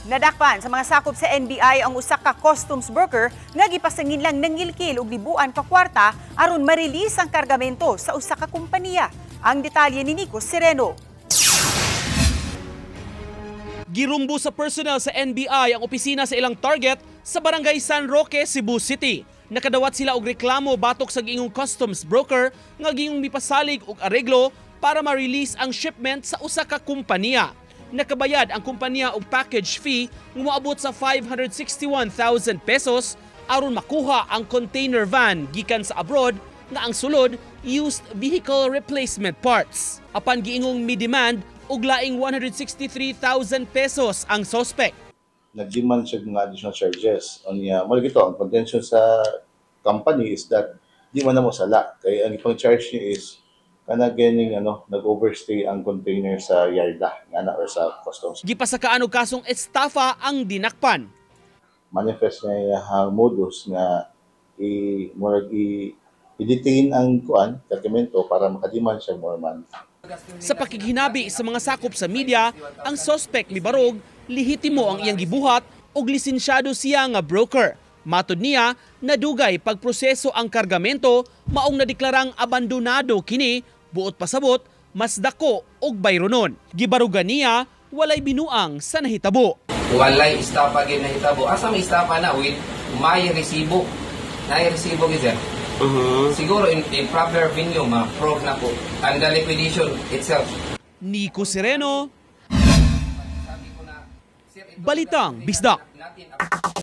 Nadakpan sa mga sakop sa NBI ang usa ka customs broker nga gipasangin lang ng ngilkil og libuan ka kwarta aron ma-release ang kargamento sa usa ka kompanya. Ang detalye ni Nico Sereno. Girumbo sa personnel sa NBI ang opisina sa ilang target sa barangay San Roque, Cebu City. Nakadawat sila og reklamo batok sa giingong customs broker nga gingong mipasalig og areglo para ma-release ang shipment sa usa ka kompanya. Nakabayad ang kumpanya og package fee nga moabot sa 561,000 pesos aron makuha ang container van gikan sa abroad nga ang sulod used vehicle replacement parts. Apan giingong mi-demand og laing 163,000 pesos ang suspect. Nag-demand siya ng additional charges. Mo gito ang contention sa company is that di man na mo sala kay ang ipang charge niya is kana ganing nag-overstay ang container sa yarda or sa customs. Gipasakaan og kasong estafa ang dinakpan. Manifest niya ang modus nga i-detain ang kargamento para makadiman siya more money. Sa pakighinabi sa mga sakop sa media, ang suspect mibarog lehitimo ang iyang gibuhat og lisensyado siya nga broker. Matud niya, nadugay pagproseso ang kargamento maong nadeklarang abandonado kini buot pasabot mas dako og bayronon. Gibarugan niya walay binuang sa nahitabo. Walay estafa gyud nahitabo. Asa may estafa na with may resibo. Nay resibo gyud sir. Siguro in proper venue ma-prove na po ang the liquidation itself. Nico Sereno, Balitang Bisdak.